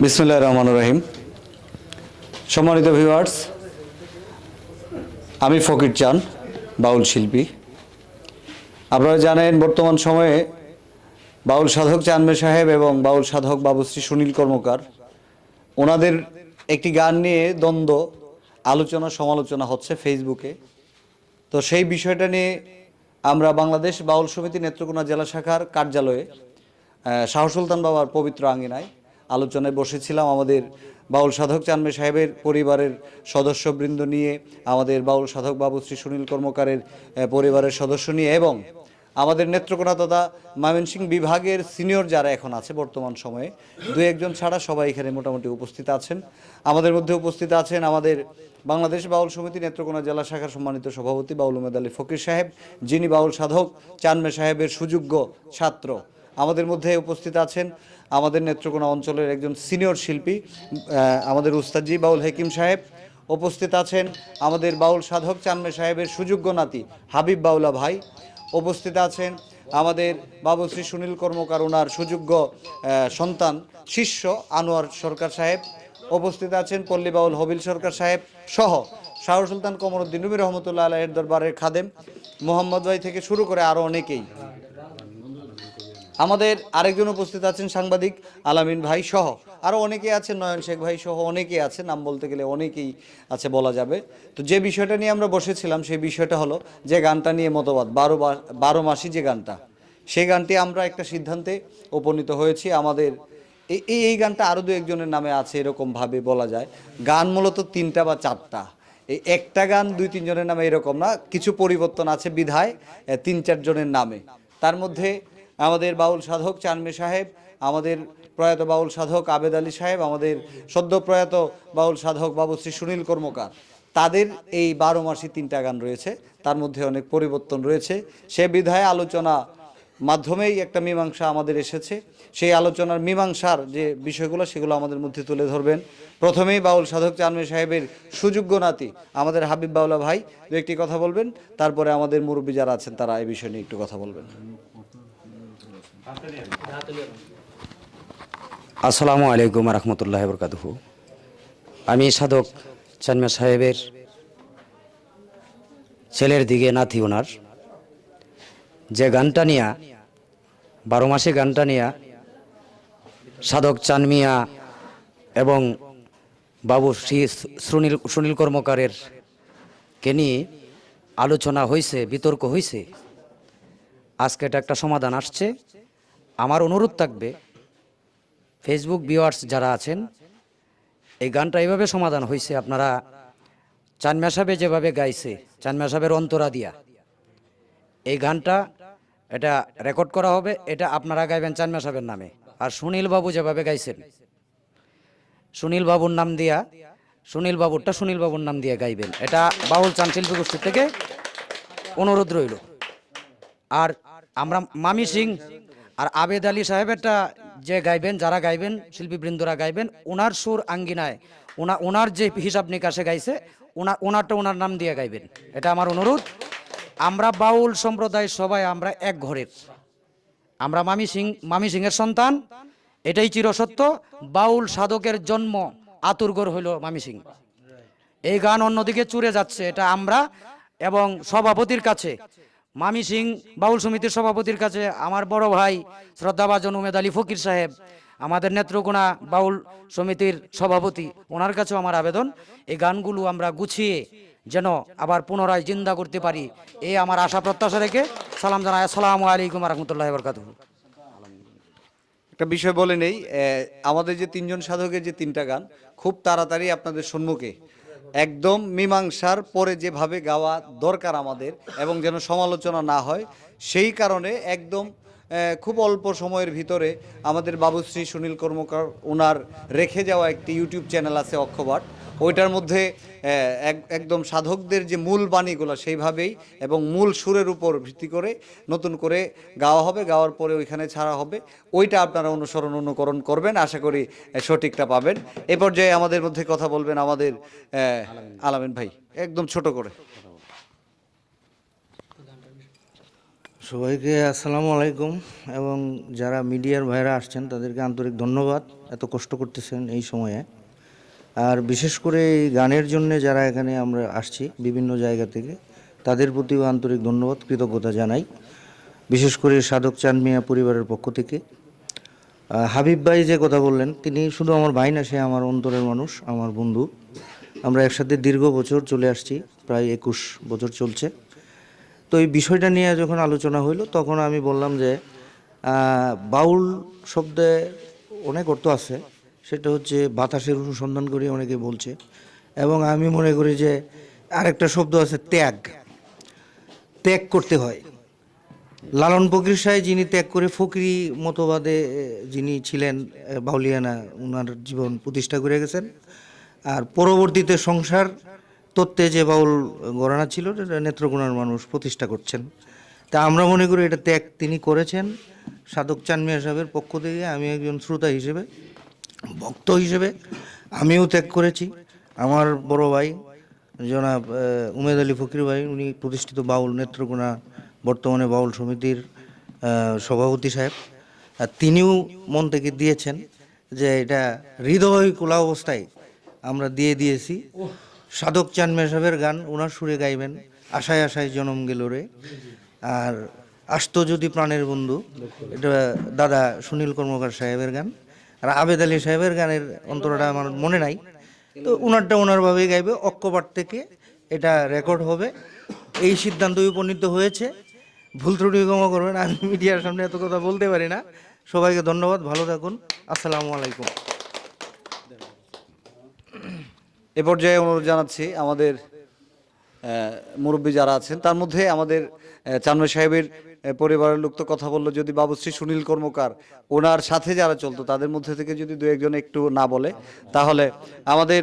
বিসমিল্লাহির রহমানির রহিম। সম্মানিত ভিউয়ার্স, আমি ফকির চান, বাউল শিল্পী। আপনারা জানেন বর্তমান সময়ে বাউল সাধক চানমে সাহেব এবং বাউল সাধক বাবুশ্রী সুনীল কর্মকার ওনাদের একটি গান নিয়ে দ্বন্দ্ব, আলোচনা সমালোচনা হচ্ছে ফেসবুকে। তো সেই বিষয়টা নিয়ে আমরা বাংলাদেশ বাউল সমিতি নেত্রকোনা জেলা শাখার কার্যালয়ে শাহ সুলতান বাবার পবিত্র আঙ্গিনায় আলোচনায় বসেছিলাম। আমাদের বাউল সাধক চানমে সাহেবের পরিবারের সদস্যবৃন্দ নিয়ে, আমাদের বাউল সাধক বাবুশ্রী সুনীল কর্মকারের পরিবারের সদস্য নিয়ে এবং আমাদের নেত্রকোনা তথা ময়মনসিংহ বিভাগের সিনিয়র যারা এখন আছে বর্তমান সময়ে, দু একজন ছাড়া সবাই এখানে মোটামুটি উপস্থিত আছেন। আমাদের মধ্যে উপস্থিত আছেন আমাদের বাংলাদেশ বাউল সমিতি নেত্রকোনা জেলা শাখার সম্মানিত সভাপতি বাউল উমেদ আলী ফকির সাহেব, যিনি বাউল সাধক চানমে সাহেবের সুযোগ্য ছাত্র। আমাদের মধ্যে উপস্থিত আছেন আমাদের নেত্রকোনা অঞ্চলের একজন সিনিয়র শিল্পী আমাদের উস্তাদজি বাউল হাকিম সাহেব। উপস্থিত আছেন আমাদের বাউল সাধক চানমে সাহেবের সুযোগ্য নাতি হাবিব বাউলা ভাই। উপস্থিত আছেন আমাদের বাবুশ্রী সুনীল কর্মকার ওনার সুযোগ্য সন্তান শিষ্য আনোয়ার সরকার সাহেব। উপস্থিত আছেন পল্লী বাউল হবিল সরকার সাহেব সহ শাহ সুলতান কমরউদ্দিন রুমি রহমতুল্লাহ আলাইহির দরবারের খাদেম মোহাম্মদ ভাই থেকে শুরু করে আরও অনেকেই। আমাদের আরেকজন উপস্থিত আছেন সাংবাদিক আলামিন ভাই সহ আরও অনেকেই আছেন, নয়ন শেখ ভাই সহ অনেকেই আছে, নাম বলতে গেলে অনেকেই আছে বলা যাবে। তো যে বিষয়টা নিয়ে আমরা বসেছিলাম সেই বিষয়টা হলো যে গানটা নিয়ে মতবাদ, 12 মাসি যে গানটা, সেই গানটি আমরা একটা সিদ্ধান্তে উপনীত হয়েছি। আমাদের এই গানটা আরও দু একজনের নামে আছে এরকমভাবে বলা যায়। গান মূলত 3টা বা 4টা, এই একটা গান 2-3 জনের নামে এরকম না, কিছু পরিবর্তন আছে বিধায় 3-4 জনের নামে। তার মধ্যে আমাদের বাউল সাধক চানমে সাহেব, আমাদের প্রয়াত বাউল সাধক আবেদ আলী সাহেব, আমাদের সদ্য প্রয়াত বাউল সাধক বাবুশ্রী সুনীল কর্মকার, তাদের এই 12 মাসি 3টা গান রয়েছে, তার মধ্যে অনেক পরিবর্তন রয়েছে। সে বিধায় আলোচনা মাধ্যমেই একটা মীমাংসা আমাদের এসেছে। সেই আলোচনার মীমাংসার যে বিষয়গুলো সেগুলো আমাদের মধ্যে তুলে ধরবেন প্রথমেই বাউল সাধক চানমে সাহেবের সুযোগ্য নাতি আমাদের হাবিব বাউলা ভাই দু একটি কথা বলবেন। তারপরে আমাদের মুরব্বী যারা আছেন তারা এই বিষয় নিয়ে একটু কথা বলবেন। আসসালামু আলাইকুম রহমতুল্লাহ বরকাতুহু। আমি সাধক চানমে সাহেবের ছেলের দিকে নাতি, ওনার যে গানটা নিয়া 12 মাসে গানটা নিয়া সাধক চানমিয়া এবং বাবু শ্রী সুনীল কর্মকারের কে নিয়ে আলোচনা হয়েছে, বিতর্ক হয়েছে। আজকে এটা একটা সমাধান আসছে। আমার অনুরোধ থাকবে ফেসবুক ভিউয়ার্স যারা আছেন, এই গানটা এইভাবে সমাধান হয়েছে, আপনারা চানমে সাহেবে যেভাবে গাইছে, চানমে সাহেবের অন্তরা দিয়া এই গানটা এটা রেকর্ড করা হবে, এটা আপনারা গাইবেন চানমে সাহেবের নামে। আর সুনীল বাবু যেভাবে গাইছেন সুনীল বাবুর নাম দিয়া, সুনীল বাবুর নাম দিয়ে গাইবেন। এটা বাউল চান শিল্পী গোষ্ঠী থেকে অনুরোধ রইল। আর আমরা মামি সিং আর আবেদ আলী সাহেবেরটা যে গাইবেন, যারা গাইবেন শিল্পীবৃন্দরা গাইবেন, ওনার সুর আঙ্গিনায় ওনার যে হিসাব নিকাশে গাইছে ওনারটা ওনার নাম দিয়ে গাইবেন। এটা আমার অনুরোধ। আমরা বাউল সম্প্রদায় সবাই আমরা এক ঘরের, আমরা মামি সিংয়ের সন্তান, এটাই চিরসত্য। বাউল সাধকের জন্ম আতুরগড় হইল মামি সিং। এই গান অন্যদিকে চুরে যাচ্ছে, এটা আমরা এবং সভাপতির কাছে, মামি সিং বাউল সমিতির সভাপতির কাছে, আমার বড় ভাই শ্রদ্ধাভাজন উমেদ আলী ফকির সাহেব, আমাদের নেত্রকোনা বাউল সমিতির সভাপতি, ওনার কাছেও আমার আবেদন, এই গানগুলো আমরা গুছিয়ে যেন আবার পুনরায় জিন্দা করতে পারি, এই আমার আশা প্রত্যাশা রেখে সালাম জানাই। আসসালামু আলাইকুম রহমতুল্লাহ বরকাতুহু। একটা বিষয় বলে নেই, আমাদের যে 3জন সাধকের যে 3টা গান খুব তাড়াতাড়ি আপনাদের সম্মুখে একদম মীমাংসার পরে যেভাবে গাওয়া দরকার আমাদের, এবং যেন সমালোচনা না হয় সেই কারণে একদম খুব অল্প সময়ের ভিতরে আমাদের বাবুশ্রী সুনীল কর্মকার ওনার রেখে যাওয়া একটি ইউটিউব চ্যানেল আছে অক্ষবাট, ওইটার মধ্যে একদম সাধকদের যে মূল বাণীগুলো সেইভাবেই এবং মূল সুরের উপর ভিত্তি করে নতুন করে গাওয়া হবে, গাওয়ার পরে ওইখানে ছাড়া হবে। ওইটা আপনারা অনুকরণ করবেন, আশা করি সঠিকটা পাবেন। এ পর্যায়ে আমাদের মধ্যে কথা বলবেন আমাদের আলামিন ভাই, একদম ছোট করে। সবাইকে আসসালামু আলাইকুম এবং যারা মিডিয়ার ভাইরা আসছেন তাদেরকে আন্তরিক ধন্যবাদ, এত কষ্ট করতেছেন এই সময়ে। আর বিশেষ করে এই গানের জন্য যারা এখানে আমরা আসছি বিভিন্ন জায়গা থেকে, তাদের প্রতিও আন্তরিক ধন্যবাদ, কৃতজ্ঞতা জানাই, বিশেষ করে সাধক চাঁদ মিয়া পরিবারের পক্ষ থেকে। হাবিব ভাই যে কথা বললেন, তিনি শুধু আমার ভাই না, সে আমার অন্তরের মানুষ, আমার বন্ধু। আমরা একসাথে দীর্ঘ বছর চলে আসছি, প্রায় 21 বছর চলছে। তো এই বিষয়টা নিয়ে যখন আলোচনা হইলো তখন আমি বললাম যে বাউল শব্দে অনেক অর্থ আছে, সেটা হচ্ছে বাতাসের অনুসন্ধান করে অনেকে বলছে, এবং আমি মনে করি যে আরেকটা শব্দ আছে ত্যাগ, ত্যাগ করতে হয়। লালন ফকির সাহেব যিনি ত্যাগ করে ফকিরি মতবাদে যিনি ছিলেন বাউলিয়ানা, ওনার জীবন প্রতিষ্ঠা করে গেছেন। আর পরবর্তীতে সংসার তত্ত্বে যে বাউল ঘরানা ছিল নেত্রকোনার মানুষ প্রতিষ্ঠা করছেন। তা আমরা মনে করি এটা ত্যাগ তিনি করেছেন সাধক চাঁদ মিয়া সাহেবের পক্ষ থেকে। আমি একজন শ্রোতা হিসেবে, ভক্ত হিসেবে আমিও ত্যাগ করেছি। আমার বড় ভাই জনাব উমেদ আলী ফকির ভাই, উনি প্রতিষ্ঠিত বাউল, নেত্রকোনা বর্তমানে বাউল সমিতির সভাপতি সাহেব, আর তিনিও মন থেকে দিয়েছেন যে এটা হৃদয় খোলা অবস্থায় আমরা দিয়েছি। সাধক চাঁদ মিয়া সাহেবের গান ওনার সুরে গাইবেন, আশায় আশায় জনম গেল রে, আর আসতো যদি প্রাণের বন্ধু, এটা দাদা সুনীল কর্মকার সাহেবের গান। আর আবেদ আলী সাহেবের গানের অন্তরটা আমার মনে নাই, তো ওনারটা ওনারভাবেই গাইবে। অক্টোবর থেকে এটা রেকর্ড হবে, এই সিদ্ধান্ত উপনীত হয়েছে। ভুল ত্রুটি ক্ষমা করবেন, আমি মিডিয়ার সামনে এত কথা বলতে পারি না। সবাইকে ধন্যবাদ, ভালো থাকুন, আসসালামু আলাইকুম। এ পর্যায়ে অনুরোধ জানাচ্ছি আমাদের মুরব্বী যারা আছেন, তার মধ্যে আমাদের চানমে সাহেবের পরিবারের লোক তো কথা বললো, যদি বাবুশ্রী সুনীল কর্মকার ওনার সাথে যারা চলতো তাদের মধ্যে থেকে যদি দু একজন একটু না বলে, তাহলে আমাদের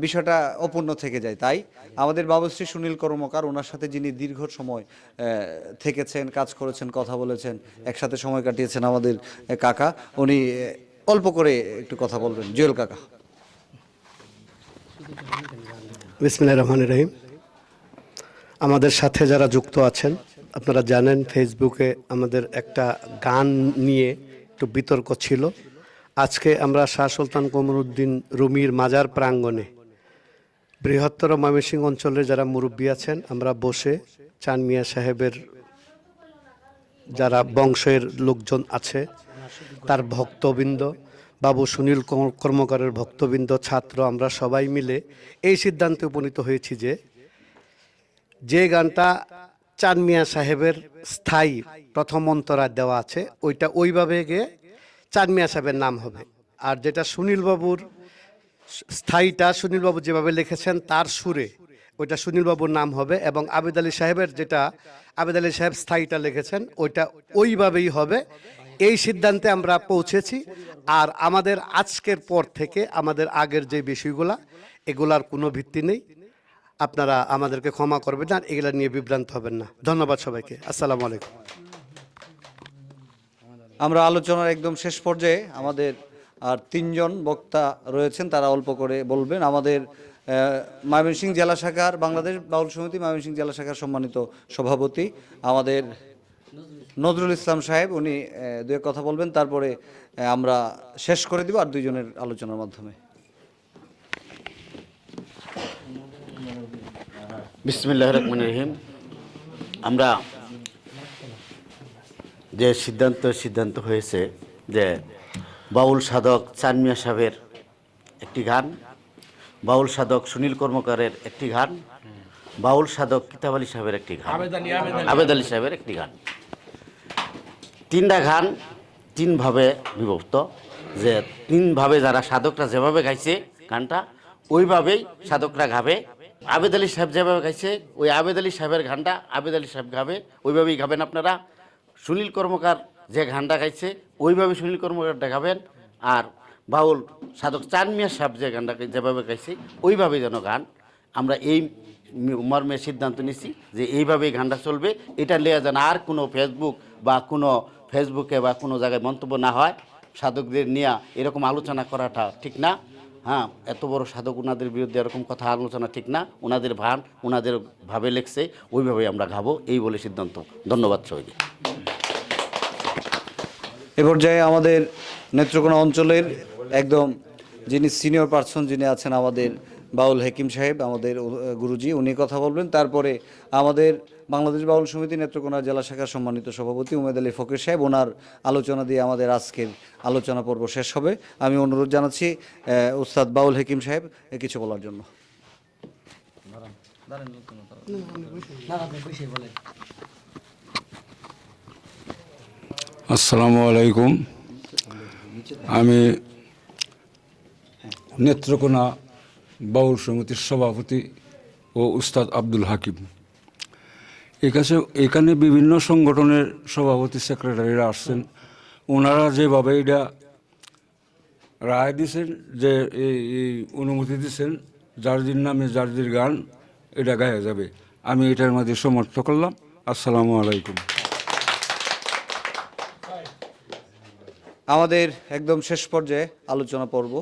বিষয়টা অপূর্ণ থেকে যায়। তাই আমাদের বাবুশ্রী সুনীল কর্মকার, ওনার সাথে যিনি দীর্ঘ সময় থেকেছেন, কাজ করেছেন, কথা বলেছেন, একসাথে সময় কাটিয়েছেন, আমাদের কাকা, উনি অল্প করে একটু কথা বলবেন। জুয়েল কাকা। বিসমিল্লাহির রহমানির রহিম। আমাদের সাথে যারা যুক্ত আছেন, আপনারা জানেন ফেসবুকে আমাদের একটা গান নিয়ে একটু বিতর্ক ছিল। আজকে আমরা শাহ সুলতান কমরুদ্দিন রুমির মাজার প্রাঙ্গণে বৃহত্তর ময়মনসিংহ অঞ্চলের যারা মুরব্বী আছেন, আমরা বসে চাঁদ মিয়া সাহেবের যারা বংশের লোকজন আছে, তার ভক্তবৃন্দ, বাবু সুনীল কর্মকারের ভক্তবৃন্দ, ছাত্র, আমরা সবাই মিলে এই সিদ্ধান্তে উপনীত হয়েছি যে গানটা চাঁদ মিয়া সাহেবের স্থায়ী প্রথম অন্তরা দেওয়া আছে, ওইটা ওইভাবে গিয়ে চাঁদ মিয়া সাহেবের নাম হবে। আর যেটা সুনীলবাবুর স্থায়ীটা, সুনীলবাবু যেভাবে লিখেছেন তার সুরে, ওইটা সুনীলবাবুর নাম হবে। এবং আবেদ আলী সাহেবের যেটা আবেদ আলী সাহেব স্থায়ীটা লিখেছেন, ওইটা ওইভাবেই হবে। এই সিদ্ধান্তে আমরা পৌঁছেছি। আর আমাদের আজকের পর থেকে আমাদের আগের যে বিষয়গুলা, এগুলার কোনো ভিত্তি নেই। আপনারা আমাদেরকে ক্ষমা করবেন না, এগুলা নিয়ে বিভ্রান্ত হবেন না। ধন্যবাদ সবাইকে, আসসালামু আলাইকুম। আমরা আলোচনার একদম শেষ পর্যায়ে, আমাদের আর তিনজন বক্তা রয়েছেন, তারা অল্প করে বলবেন। আমাদের ময়মনসিংহ জেলা শাখার, বাংলাদেশ বাউল সমিতি ময়মনসিংহ জেলা শাখার সম্মানিত সভাপতি আমাদের নজরুল ইসলাম সাহেব, উনি দু এক কথা বলবেন, তারপরে আমরা শেষ করে দিব আর দুইজনের আলোচনার মাধ্যমে। বিসমিল্লাহির রহমানির রহিম। আমরা যে সিদ্ধান্ত হয়েছে যে বাউল সাধক চাঁদ মিয়া সাহেবের একটি গান, বাউল সাধক সুনীল কর্মকারের একটি গান, বাউল সাধক কিতাব আলী সাহেবের একটি গান, আবেদ আলী সাহেবের একটি গান, তিনটা গান তিনভাবে বিভক্ত। যে তিনভাবে যারা সাধকরা যেভাবে গাইছে গানটা, ওইভাবেই সাধকরা গাবে। আবেদ আলী সাহেব যেভাবে গাইছে, ওই আবেদ আলী সাহেবের গানটা আবেদ আলী সাহেব গাবে, ওইভাবেই গাবেন আপনারা। সুনীল কর্মকার যে গানটা গাইছে, ওইভাবে সুনীল কর্মকারটা গাবেন। আর বাউল সাধক চাঁদ মিয়া সাহেব যে গানটা যেভাবে গাইছে, ওইভাবেই যেন গান। আমরা এই মর্মে সিদ্ধান্ত নিছি যে এইভাবেই গানটা চলবে। এটা নিয়ে যেন আর কোনো ফেসবুকে বা কোনো জায়গায় মন্তব্য না হয়। সাধকদের নিয়ে এরকম আলোচনা করাটা ঠিক না। হ্যাঁ, এত বড় সাধক, ওনাদের বিরুদ্ধে এরকম কথা আলোচনা ঠিক না। ওনাদের ভাবে লেখছে, ওইভাবেই আমরা গাবো, এই বলে সিদ্ধান্ত। ধন্যবাদ সবাইকে। এ পর্যায়ে আমাদের নেত্রকোনা অঞ্চলের একদম যিনি সিনিয়র পার্সন যিনি আছেন আমাদের বাউল হাকিম সাহেব, আমাদের গুরুজি, উনি কথা বলবেন। তারপরে আমাদের বাংলাদেশ বাউল সমিতি নেত্রকোনা জেলা শাখার সম্মানিত সভাপতি উমেদ আলী ফকির সাহেব, ওনার আলোচনা দিয়ে আমাদের আজকের আলোচনা পর্ব শেষ হবে। আমি অনুরোধ জানাচ্ছি উস্তাদ বাউল হাকিম সাহেব কিছু বলার জন্য। আসসালামু আলাইকুম। আমি নেত্রকোনা বাউল সমিতির সভাপতি ও উস্তাদ আব্দুল হাকিম। এখানে বিভিন্ন সংগঠনের সভাপতি সেক্রেটারিরা আসছেন। ওনারা যেভাবে এটা রায় দিয়েছেন, যে এই অনুমতি দিয়েছেন, যার নামে যার গান এটা গায়া যাবে, আমি এটার মধ্যে সমর্থ করলাম। আসসালামু আলাইকুম। আমাদের একদম শেষ পর্যায়ে আলোচনা পর্ব।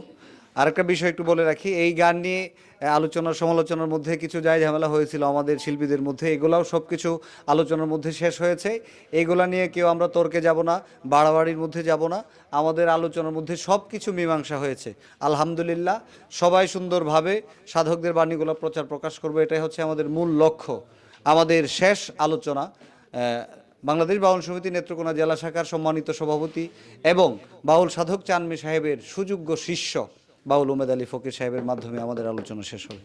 আরেকটা বিষয় একটু বলে রাখি, এই গান নিয়ে আলোচনা সমালোচনার মধ্যে কিছু যায় ঝামেলা হয়েছিল আমাদের শিল্পীদের মধ্যে, এগুলাও সব কিছু আলোচনার মধ্যে শেষ হয়েছে। এইগুলা নিয়ে কেউ আমরা তর্কে যাব না, বাড়াবাড়ির মধ্যে যাব না। আমাদের আলোচনার মধ্যে সব কিছু মীমাংসা হয়েছে আলহামদুলিল্লাহ। সবাই সুন্দরভাবে সাধকদের বাণীগুলো প্রচার প্রকাশ করবে, এটাই হচ্ছে আমাদের মূল লক্ষ্য। আমাদের শেষ আলোচনা বাংলাদেশ বাউল সমিতি নেত্রকোনা জেলা শাখার সম্মানিত সভাপতি এবং বাউল সাধক চানমি সাহেবের সুযোগ্য শিষ্য বাউল উমেদ আলী ফকির সাহেবের মাধ্যমে আমাদের আলোচনা শেষ হবে।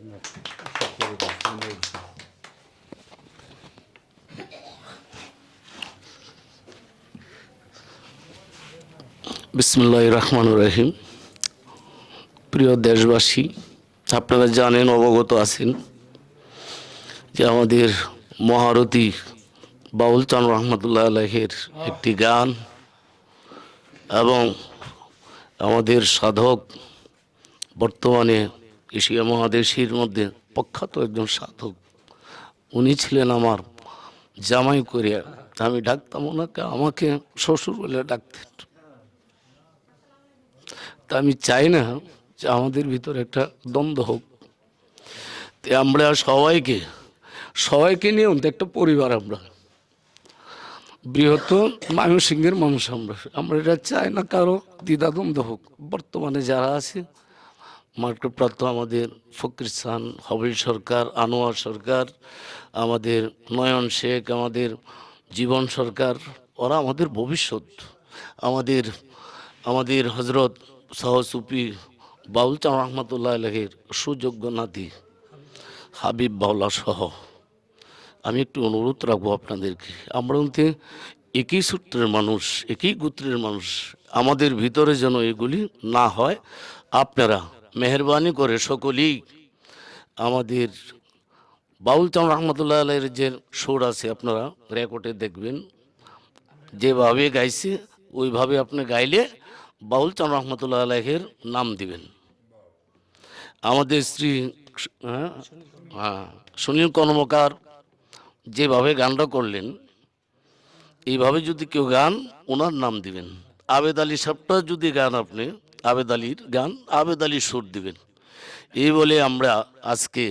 বিসমিল্লাহির রহমানির রহিম। প্রিয় দেশবাসী, আপনারা জানেন, অবগত আছেন যে আমাদের মহারথী বাউল চান রহমতুল্লাহ আলাইহির একটি গান এবং আমাদের সাধক বর্তমানে এশিয়া মহাদেশের মধ্যে প্রখ্যাত একজন সাধক, উনি ছিলেন আমার জামাই করিয়া। আমি ডাকতাম ওনাকে, আমাকে শ্বশুর বলে ডাকতেন। তা আমি চাই না যে আমাদের ভিতরে একটা দ্বন্দ্ব হোক। তো আমরা সবাইকে নিয়ে একটা পরিবার, আমরা বৃহত্তর ময়মনসিংহের মানুষ, আমরা এটা চাই না কারো দ্বিধাদ্বন্দ্ব হোক। বর্তমানে যারা আছে মার্কেটপ্রাপ্ত আমাদের ফকির চান, হবিল সরকার, আনোয়ার সরকার, আমাদের নয়ন শেখ, আমাদের জীবন সরকার, ওরা আমাদের ভবিষ্যৎ। আমাদের হজরত সহসুফি বাউল চান রহমতুল্লাহ আলাইহির সুযোগ্য নাতি হাবিব বাউলা সহ আমি একটু অনুরোধ রাখবো আপনাদেরকে, আমরা একই সূত্রের মানুষ, একই গোত্রের মানুষ, আমাদের ভিতরে যেন এগুলি না হয়। আপনারা মেহরবানি করে সকলেই আমাদের বাউল চান রহমতুল্লাহ আলাইহির যে সুর আছে আপনারা রেকর্ডে দেখবেন, যেভাবে গাইছে ওইভাবে আপনি গাইলে বাউল চান রহমতুল্লাহ আলাইহির নাম দিবেন। আমাদের শ্রী সুনীল কর্মকার যেভাবে গানটা করলেন, এইভাবে যদি কেউ গান, ওনার নাম দিবেন। আবেদ আলী সাহেবটা যদি গান, আপনি আবেদ আলীর গান, আবেদ আলী সুর দিবেন। এই বলে আমরা আজকে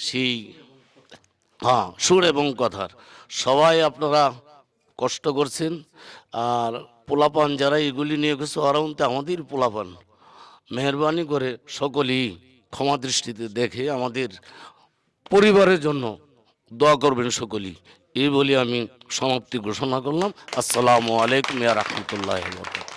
সেই সুর এবং কথার সবাই আপনারা কষ্ট করছেন। আর পোলাপান যারা এগুলি নিয়ে গেছে, ওরাও আমাদের পোলাপান, মেহরবানি করে সকলেই ক্ষমা দৃষ্টিতে দেখে আমাদের পরিবারের জন্য দোয়া করবেন সকলেই। এই বলে আমি সমাপ্তি ঘোষণা করলাম। আসসালামু আলাইকুম ওয়া রাহমাতুল্লাহি ওয়া বারাকাতুহু।